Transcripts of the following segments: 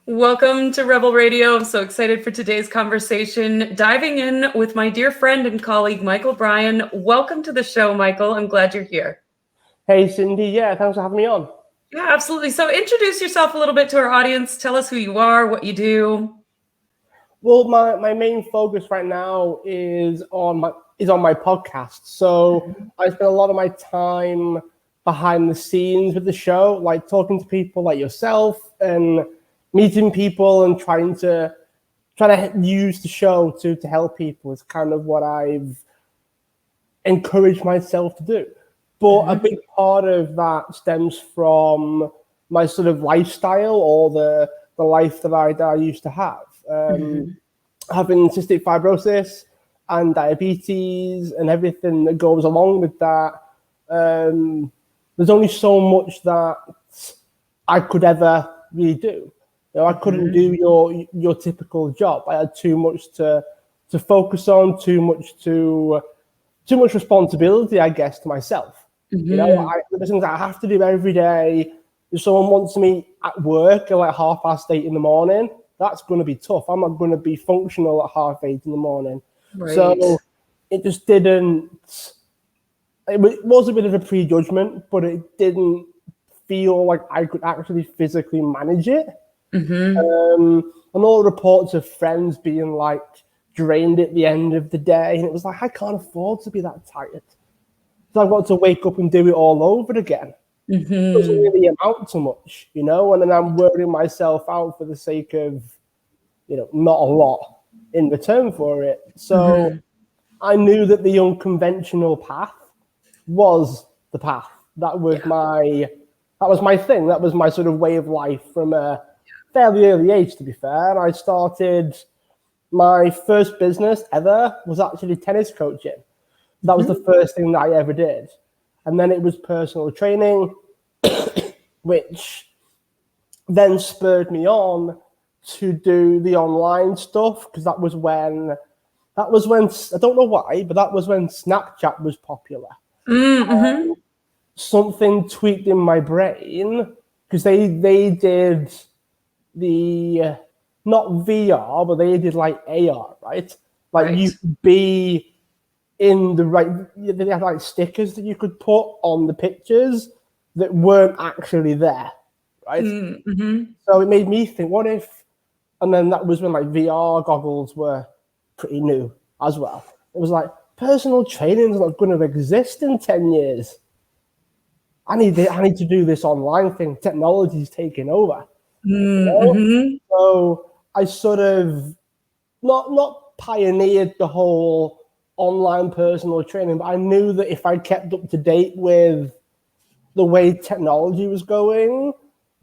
Welcome to Rebel Radio. I'm so excited for today's conversation. Diving in with my dear friend and colleague, Michael Bryan. Welcome to the show, Michael. I'm glad you're here. Hey, Cindy. Yeah, thanks for having me on. Yeah, absolutely. So introduce yourself a little bit to our audience. Tell us who you are, what you do. Well, my main focus right now is on my podcast. So I spend a lot of my time behind the scenes with the show, like talking to people like yourself and meeting people and trying to use the show to help people. Is kind of what I've encouraged myself to do. But a big part of that stems from my sort of lifestyle or the life that I used to have. Having cystic fibrosis and diabetes and everything that goes along with that, there's only so much that I could ever really do. You know, I couldn't do your typical job. I had too much to focus on, too much responsibility, I guess, to myself. You know, there's things I have to do every day. If someone wants me at work at like 8:30 in the morning, that's going to be tough. I'm not going to be functional at 8:30 in the morning. Right. So it just didn't. It was a bit of a prejudgment, but it didn't feel like I could actually physically manage it. And all reports of friends being like drained at the end of the day, and it was like I can't afford to be that tired. So I've got to wake up and do it all over again. It doesn't really amount to much, you know, and then I'm wearing myself out for the sake of, you know, not a lot in return for it. So I knew that the unconventional path was the path. That was my thing. That was my sort of way of life from a fairly early age, to be fair. And I started my first business ever was actually tennis coaching. That was the first thing that I ever did. And then it was personal training, which then spurred me on to do the online stuff, because that was when, I don't know why, but that was when Snapchat was popular. Something tweaked in my brain, because they did the, not VR, but they did like AR, right? Like you could be in the right, they had like stickers that you could put on the pictures that weren't actually there, right? So it made me think, what if, and then that was when like VR goggles were pretty new as well. It was like, personal training is not going to exist in 10 years. I need to do this online thing. Technology's taking over. You know? So I sort of not pioneered the whole online personal training, but I knew that if I kept up to date with the way technology was going,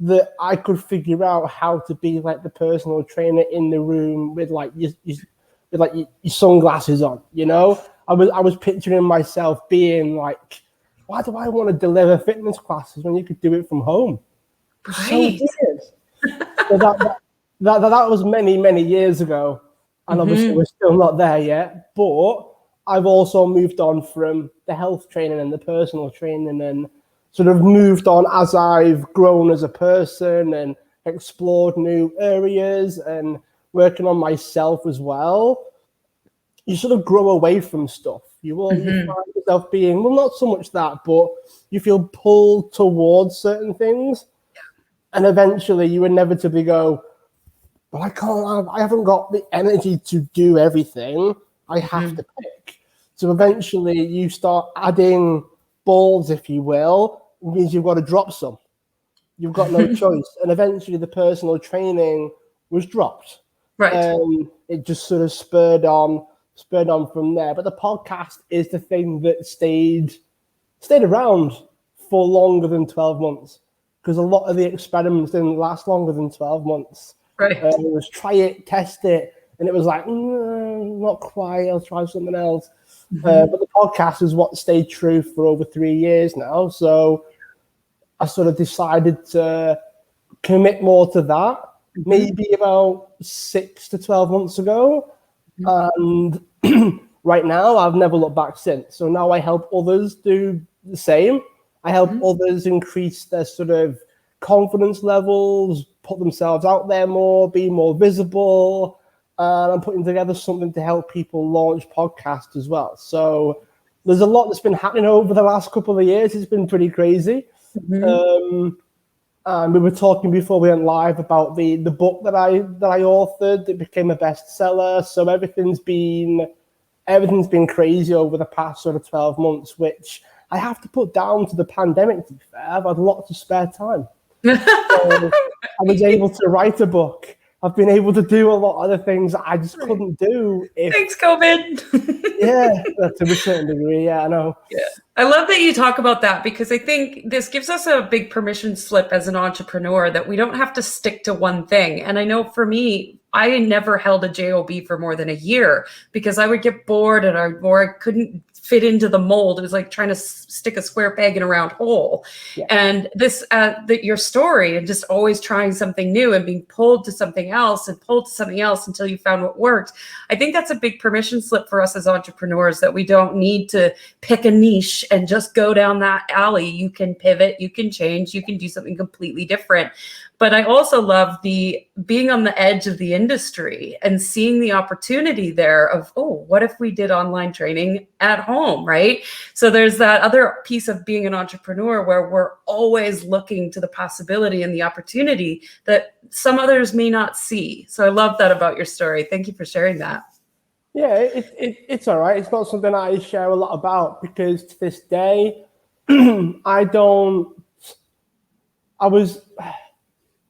that I could figure out how to be like the personal trainer in the room with like your sunglasses on. You know, I was picturing myself being like, why do I want to deliver fitness classes when you could do it from home? So weird. So that was many years ago, and obviously we're still not there yet. But I've also moved on from the health training and the personal training, and sort of moved on as I've grown as a person and explored new areas and working on myself as well. You sort of grow away from stuff. You will find yourself being, well, not so much that, but you feel pulled towards certain things. And eventually you inevitably go, well, I haven't got the energy to do everything. I have to pick. So eventually you start adding balls, if you will. It means you've got to drop some. You've got no choice. And eventually the personal training was dropped. Right. It just sort of spurred on from there. But the podcast is the thing that stayed around for longer than 12 months. Because a lot of the experiments didn't last longer than 12 months. Right. It was try it, test it. And it was like, not quite, I'll try something else. But the podcast is what stayed true for over 3 years now. So I sort of decided to commit more to that, maybe about 6 to 12 months ago. And right now, I've never looked back since. So now I help others do the same. I help others increase their sort of confidence levels, put themselves out there more, be more visible. And I'm putting together something to help people launch podcasts as well. So there's a lot that's been happening over the last couple of years. It's been pretty crazy. And we were talking before we went live about the book that I authored. It became a bestseller. So everything's been crazy over the past sort of 12 months, which I have to put down to the pandemic, to be fair. I've had lots of spare time. So I was able to write a book. I've been able to do a lot of other things I just couldn't do. Thanks, COVID. Yeah, to a certain degree. Yeah, I know. Yeah. I love that you talk about that, because I think this gives us a big permission slip as an entrepreneur that we don't have to stick to one thing. And I know for me, I never held a job for more than a year because I would get bored and I couldn't fit into the mold. It was like trying to stick a square peg in a round hole. Yeah. And this, your story, and just always trying something new and being pulled to something else and pulled to something else until you found what worked. I think that's a big permission slip for us as entrepreneurs, that we don't need to pick a niche and just go down that alley. You can pivot, you can change, you can do something completely different. But I also love the being on the edge of the industry and seeing the opportunity there of, oh, what if we did online training at home, right? So there's that other piece of being an entrepreneur where we're always looking to the possibility and the opportunity that some others may not see. So I love that about your story. Thank you for sharing that. Yeah, it's all right. It's not something I share a lot about because to this day,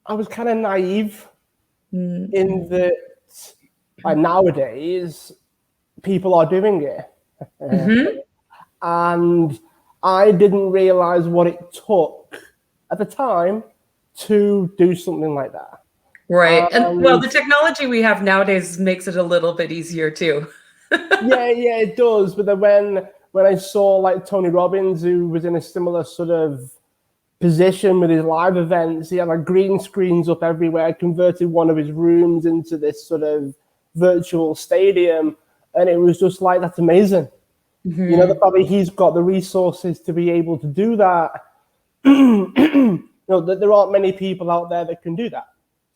I was kind of naive in that nowadays people are doing it. And I didn't realize what it took at the time to do something like that. Right. And well, the technology we have nowadays makes it a little bit easier too. yeah, it does. But then when I saw like Tony Robbins, who was in a similar sort of position with his live events, he had like green screens up everywhere, converted one of his rooms into this sort of virtual stadium, and it was just like, that's amazing. You know, that probably he's got the resources to be able to do that. You know, that there aren't many people out there that can do that.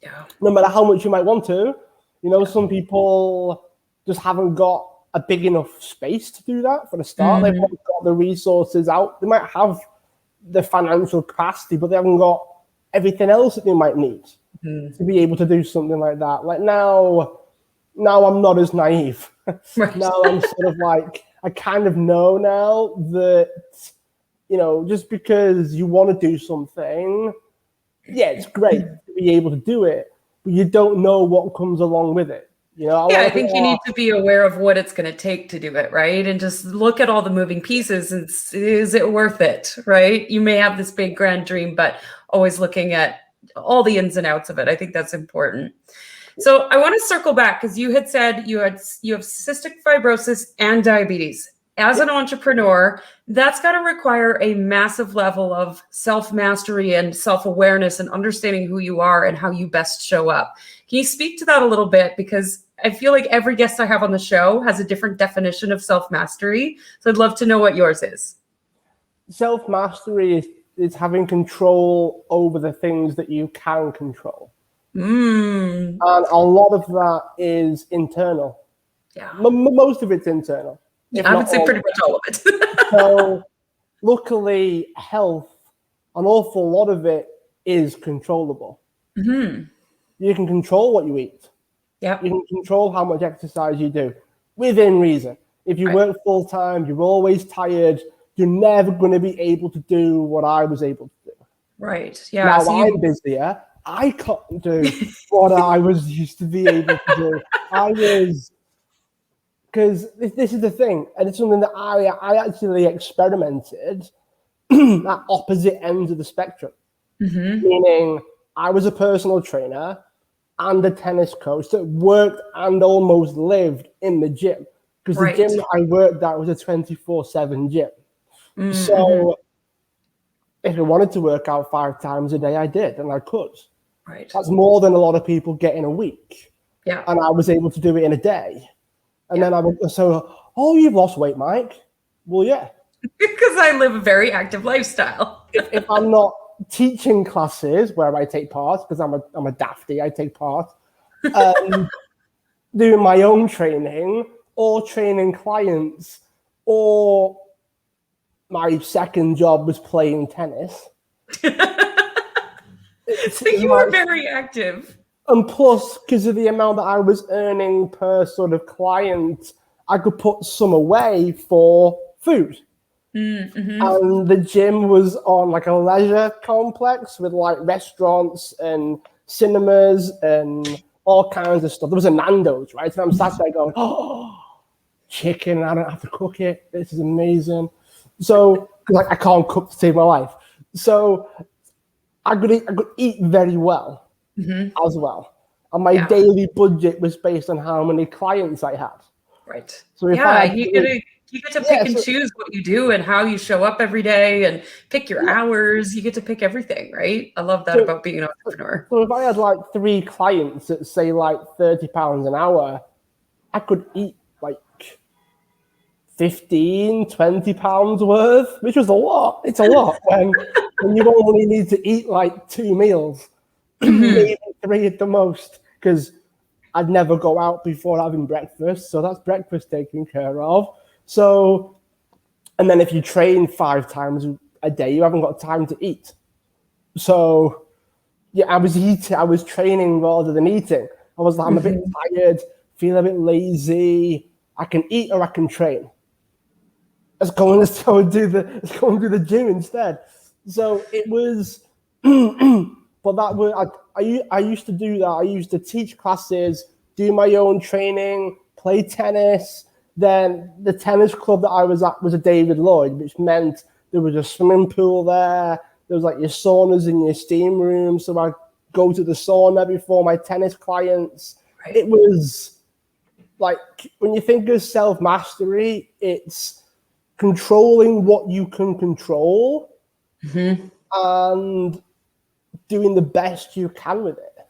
Yeah. No matter how much you might want to, you know, some people just haven't got a big enough space to do that for the start. They've not got the resources out. They might have the financial capacity, but they haven't got everything else that they might need to be able to do something like that. Like now I'm not as naive. Right. Now I'm sort of like, I kind of know now that, you know, just because you want to do something, yeah, it's great to be able to do it, but you don't know what comes along with it. You know, I think you need to be aware of what it's going to take to do it, right? And just look at all the moving pieces and is it worth it, right? You may have this big grand dream, but always looking at all the ins and outs of it. I think that's important. So I want to circle back because you had said you have cystic fibrosis and diabetes. As an entrepreneur, that's got to require a massive level of self-mastery and self-awareness and understanding who you are and how you best show up. Can you speak to that a little bit? Because I feel like every guest I have on the show has a different definition of self-mastery. So I'd love to know what yours is. Self-mastery is having control over the things that you can control. And a lot of that is internal. Yeah. Most of it's internal. I would say pretty much all of it. So luckily, health, an awful lot of it is controllable. You can control what you eat. Yeah. You can control how much exercise you do within reason. If you work full time, you're always tired, you're never going to be able to do what I was able to do. Right. Yeah. Now I'm busier. I couldn't do what I was used to be able to do. Because this is the thing, and it's something that I actually experimented at opposite ends of the spectrum. Meaning, I was a personal trainer and a tennis coach that worked and almost lived in the gym. Because the gym that I worked at was a 24/7 gym. So if I wanted to work out 5 times a day, I did, and I could. Right. That's more than a lot of people get in a week. Yeah. And I was able to do it in a day. And then I would you've lost weight, Mike. Well, yeah. Because I live a very active lifestyle. if I'm not teaching classes where I take part because I'm a dafty. I take part, doing my own training or training clients, or my second job was playing tennis. So you were very active. And plus, because of the amount that I was earning per sort of client, I could put some away for food. Mm-hmm. And the gym was on like a leisure complex with like restaurants and cinemas and all kinds of stuff. There was a Nando's, right? And I'm sat there going, oh, chicken, I don't have to cook it. This is amazing. So, like, I can't cook to save my life. So I could eat very well as well. And my daily budget was based on how many clients I had. Right. So if you get to pick and choose what you do and how you show up every day and pick your hours. You get to pick everything, right? I love that about being an entrepreneur. So if I had like 3 clients at say like £30 an hour, I could eat like 15, £20 worth, which was a lot. It's a lot when you only need to eat like 2 meals, maybe 3 at the most, because I'd never go out before having breakfast. So that's breakfast taken care of. So, and then if you train 5 times a day, you haven't got time to eat. So, yeah, I was training rather than eating. I was like, I'm a bit tired, feel a bit lazy. I can eat or I can train. Let's go and do the gym instead. So it was, but that was, I used to do that. I used to teach classes, do my own training, play tennis. Then the tennis club that I was at was a David Lloyd, which meant there was a swimming pool there. There was like your saunas and your steam room. So I'd go to the sauna before my tennis clients. Right. It was like, when you think of self-mastery, it's controlling what you can control and doing the best you can with it.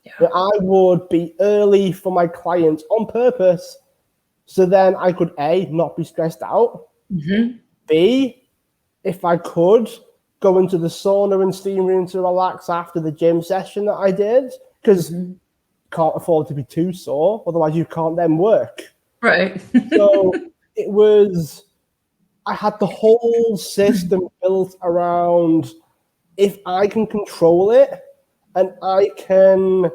Yeah. But I would be early for my clients on purpose, so then I could A, not be stressed out, B, if I could, go into the sauna and steam room to relax after the gym session that I did, because can't afford to be too sore, otherwise you can't then work. Right. So it was, I had the whole system built around, if I can control it and I can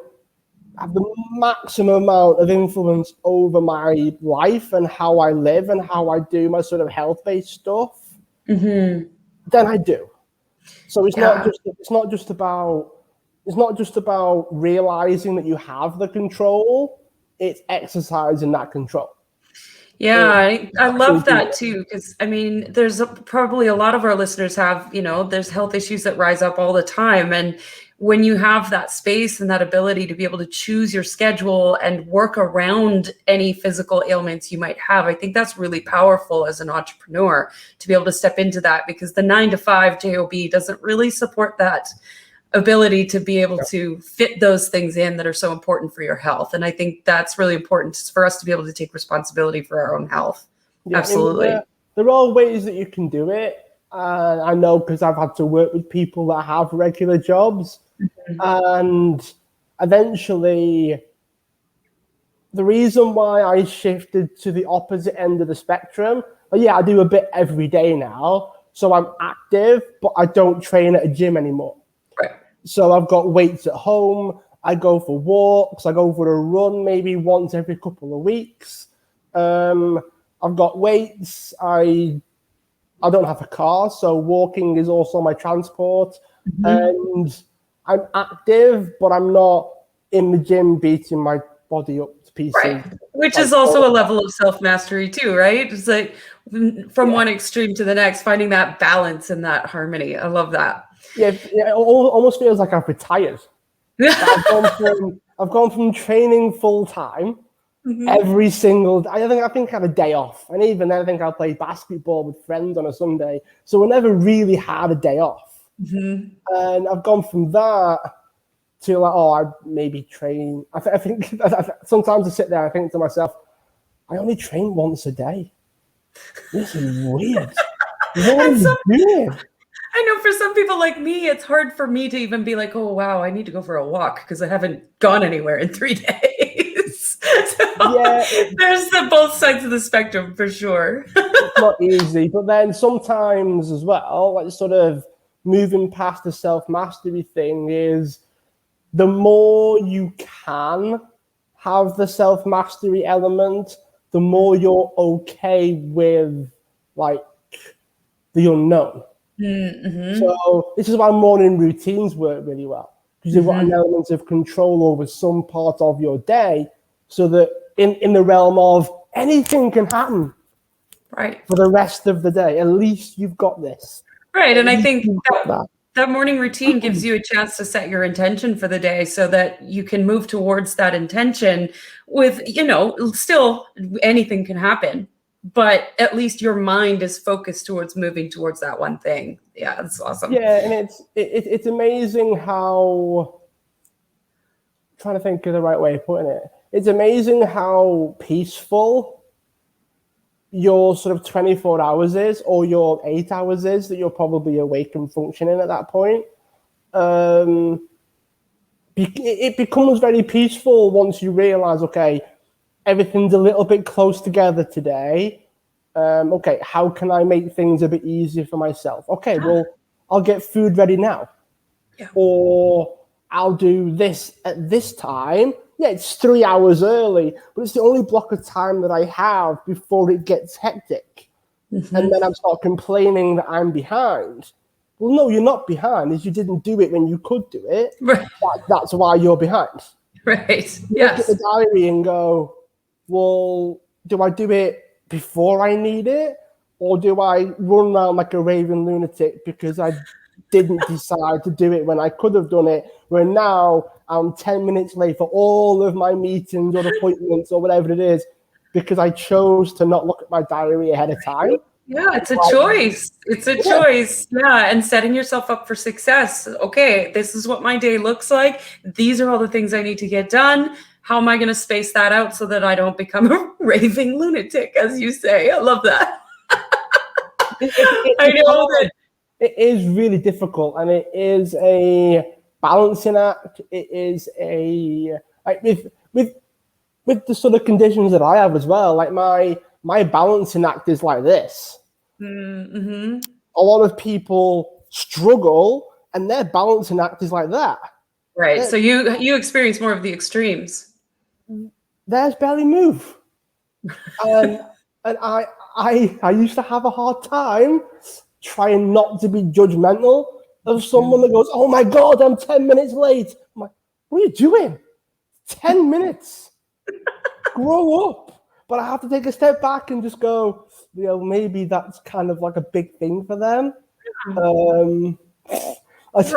have the maximum amount of influence over my life and how I live and how I do my sort of health-based stuff, then I do. So it's not just about realizing that you have the control, it's exercising that control. Yeah, I love that too, because I mean, there's probably a lot of our listeners have, there's health issues that rise up all the time. And when you have that space and that ability to be able to choose your schedule and work around any physical ailments you might have, I think that's really powerful as an entrepreneur to be able to step into that, because the 9-to-5 job doesn't really support that ability to be able to fit those things in that are so important for your health. And I think that's really important for us to be able to take responsibility for our own health. Yeah, absolutely. I mean, there are ways that you can do it. I know, because I've had to work with people that have regular jobs. And eventually, the reason why I shifted to the opposite end of the spectrum, I do a bit every day now. So I'm active, but I don't train at a gym anymore. Right. So I've got weights at home. I go for walks. I go for a run maybe once every couple of weeks. I've got weights. I don't have a car, so walking is also my transport. And I'm active, but I'm not in the gym beating my body up to pieces. Right. Which is also a level of self-mastery too, right? It's like from one extreme to the next, finding that balance and that harmony. I love that. Yeah, it almost feels like I've retired. I've gone from training full time every single day. I think I had a day off, and even then I think I played basketball with friends on a Sunday. So I never really had a day off. And I've gone from that to like, I maybe train. I think sometimes I sit there and I think to myself, I only train once a day. This is weird. What are you doing? I know for some people like me, it's hard for me to even be like, oh, wow, I need to go for a walk because I haven't gone anywhere in 3 days. So Yeah, there's both sides of the spectrum for sure. it's not easy. But then sometimes as well, like sort of moving past the self-mastery thing is the more you can have the self-mastery element, the more you're okay with like the unknown. Mm-hmm. So this is why morning routines work really well, because you've got an element of control over some part of your day, so that in the realm of anything can happen Right. for the rest of the day, at least you've got this. Right. At And I least think you've got that. that morning routine gives you a chance to set your intention for the day so that you can move towards that intention with, still anything can happen, but at least your mind is focused towards moving towards that one thing. Yeah, that's awesome. Yeah, and it's amazing how, trying to think of the right way of putting it. It's amazing how peaceful your sort of 24 hours is, or your 8 hours is, that you're probably awake and functioning at that point. It becomes very peaceful once you realize, okay, everything's a little bit close together today. Okay, how can I make things a bit easier for myself? Okay, well, I'll get food ready now. Yeah. Or I'll do this at this time. Yeah, it's 3 hours early, but it's the only block of time that I have before it gets hectic. And then I start complaining that I'm behind. Well, no, you're not behind. Is you didn't do it when you could do it. Right. That's why you're behind. Right. You Yes. look at the diary and go, well, do I do it before I need it? Or do I run around like a raving lunatic because I didn't decide to do it when I could have done it, where now I'm 10 minutes late for all of my meetings or appointments or whatever it is because I chose to not look at my diary ahead of time? Yeah, it's a choice. It's a choice. Yeah, and setting yourself up for success. Okay, this is what my day looks like. These are all the things I need to get done. How am I going to space that out so that I don't become a raving lunatic, as you say? I love that. I know that. It is really difficult, and it is a balancing act. It is like with the sort of conditions that I have as well. Like my balancing act is like this. Mm-hmm. A lot of people struggle, and their balancing act is like that. Right. So you experience more of the extremes. Theirs barely move, and I used to have a hard time trying not to be judgmental of someone that goes, oh my God, I'm 10 minutes late. I'm like, what are you doing? 10 minutes. Grow up. But I have to take a step back and just go, maybe that's kind of like a big thing for them. We're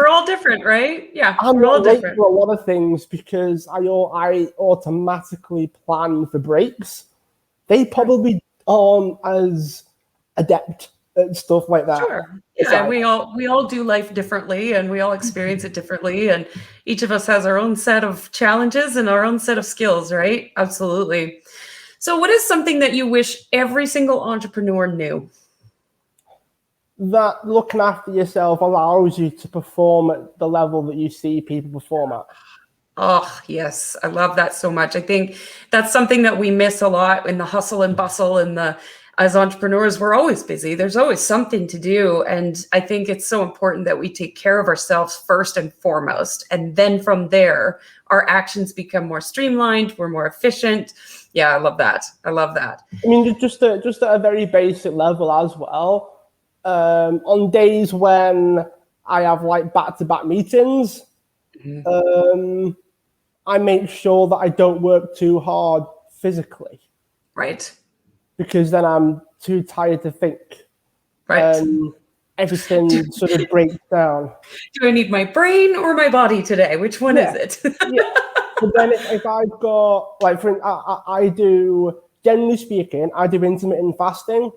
all different, right? Yeah, I'm we're all not late different. for a lot of things because I automatically plan for breaks. They probably aren't as adept at stuff like that. Sure. Yeah, we all do life differently, and we all experience it differently, and each of us has our own set of challenges and our own set of skills, right? Absolutely. So what is something that you wish every single entrepreneur knew? That looking after yourself allows you to perform at the level that you see people perform at. Oh, yes. I love that so much. I think that's something that we miss a lot in the hustle and bustle and as entrepreneurs, we're always busy. There's always something to do. And I think it's so important that we take care of ourselves first and foremost. And then from there, our actions become more streamlined. We're more efficient. Yeah, I love that. I love that. I mean, just at a very basic level as well. On days when I have like back-to-back meetings, I make sure that I don't work too hard physically. Right. Because then I'm too tired to think. Right. Everything sort of breaks down. Do I need my brain or my body today? Which one is it? Yeah. But then if I've got, like, I do, generally speaking, I do intermittent fasting.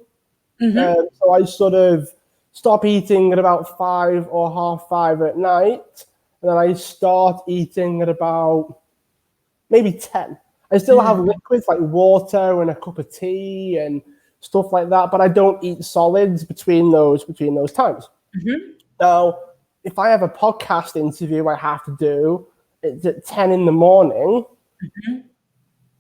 So I sort of stop eating at about 5 or 5:30 at night. And then I start eating at about maybe 10. I still have liquids like water and a cup of tea and stuff like that, but I don't eat solids between those times. Now, if I have a podcast interview I have to do, it's at 10 in the morning,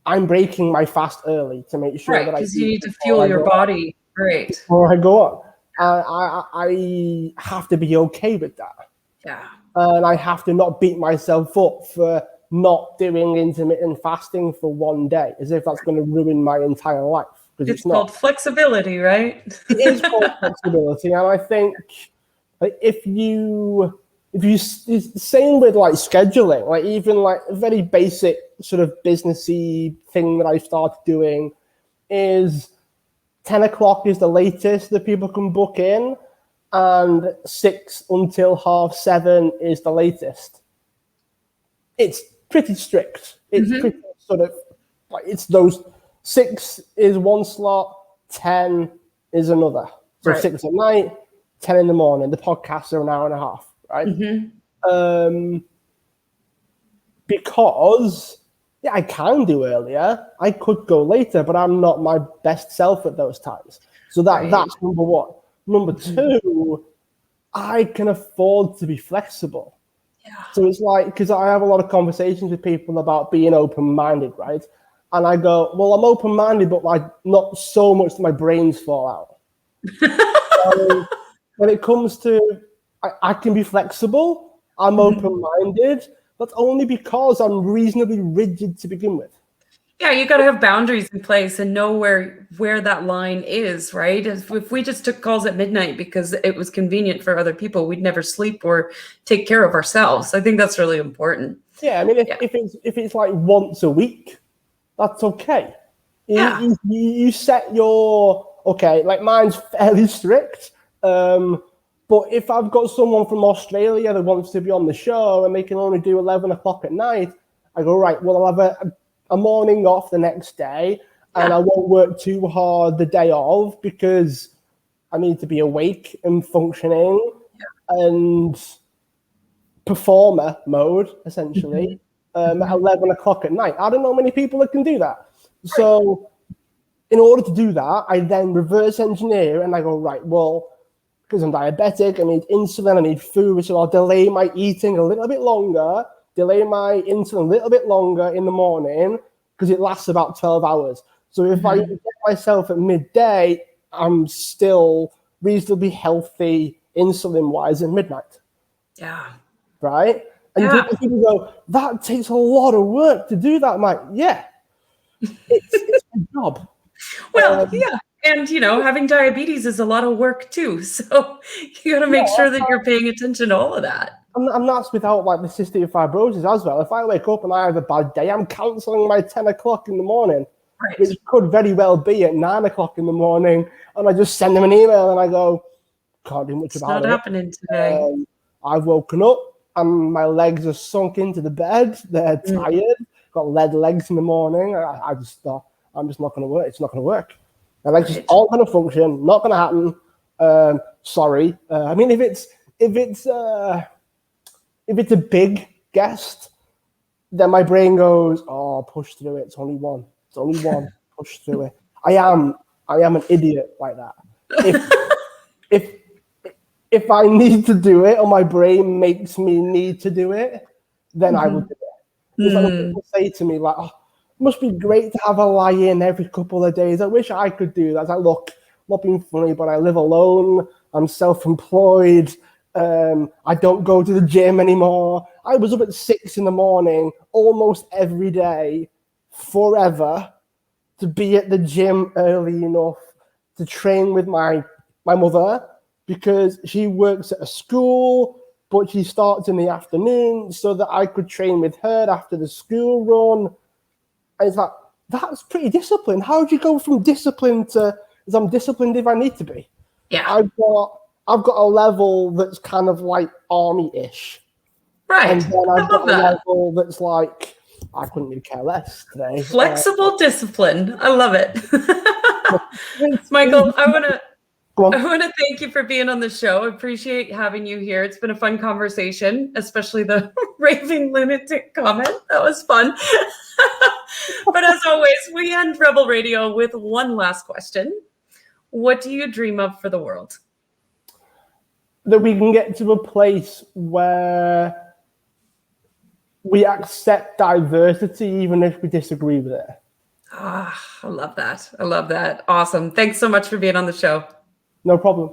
I'm breaking my fast early to make sure that I because you eat need to fuel your body. Right. before I go on. I have to be okay with that. Yeah. And I have to not beat myself up for not doing intermittent fasting for one day, as if that's going to ruin my entire life. Because It's it's not. called flexibility, right? It is called flexibility, and I think like if you it's the same with like scheduling, like even like a very basic sort of businessy thing that I started doing is 10 o'clock is the latest that people can book in, and 6 until 7:30 is the latest. It's pretty strict. It's pretty sort of like it's those 6 is one slot, 10 is another. So 6 at night, 10 in the morning. The podcasts are an hour and a half, right? Because I can do earlier. I could go later, but I'm not my best self at those times. So that's number one. Number two, I can afford to be flexible. Yeah. So it's like, because I have a lot of conversations with people about being open-minded, right? And I go, well, I'm open-minded, but like not so much that my brains fall out. So when it comes to, I can be flexible, I'm open-minded, but only because I'm reasonably rigid to begin with. Yeah, you got to have boundaries in place and know where that line is, right? If we just took calls at midnight because it was convenient for other people, we'd never sleep or take care of ourselves. I think that's really important. Yeah, I mean, if it's like once a week, that's okay. Yeah. You set your, okay, like mine's fairly strict. But if I've got someone from Australia that wants to be on the show and they can only do 11 o'clock at night, I go, right, well, I'll have a morning off the next day, and I won't work too hard the day of because I need to be awake and functioning and performer mode, essentially, at 11 o'clock at night. I don't know many people that can do that. So in order to do that, I then reverse engineer and I go, right, well, because I'm diabetic, I need insulin, I need food, so I'll delay my eating a little bit longer, delay my insulin a little bit longer in the morning because it lasts about 12 hours. So if I get myself at midday, I'm still reasonably healthy insulin-wise at midnight. Yeah. Right? And people go, that takes a lot of work to do that. I'm like, yeah, it's my job. Well, yeah. And, having diabetes is a lot of work too. So you got to make sure that you're paying attention to all of that. And that's without like the cystic fibrosis as well. If I wake up and I have a bad day, I'm cancelling my 10 o'clock in the morning, which could very well be at 9 o'clock in the morning. And I just send them an email and I go, can't do much about it. It's not happening today. I've woken up and my legs are sunk into the bed. They're tired. Got lead legs in the morning. I just thought, I'm just not going to work. It's not going to work. My legs just aren't going to function. Not going to happen. Sorry. I mean, if it's a big guest, then my brain goes, oh, push through it. It's only one. Push through it. I am an idiot like that. If I need to do it or my brain makes me need to do it, then I will do it. It's like when people say to me, like, oh, it must be great to have a lie-in every couple of days. I wish I could do that. Like, look, I'm not being funny, but I live alone. I'm self-employed. I don't go to the gym anymore. I was up at 6 in the morning almost every day forever to be at the gym early enough to train with my mother because she works at a school, but she starts in the afternoon so that I could train with her after the school run. And it's like, that's pretty disciplined. How do you go from disciplined to I'm disciplined if I need to be? Yeah. I've got a level that's kind of like army-ish. Right. And then I've got a level that's like, I couldn't really care less today. Flexible discipline. I love it. Michael, I want to thank you for being on the show. I appreciate having you here. It's been a fun conversation, especially the raving lunatic comment. That was fun. But as always, we end Rebel Radio with one last question. What do you dream of for the world? that we can get to a place where we accept diversity even if we disagree with it. I love that. I love that. Awesome. Thanks so much for being on the show. No problem.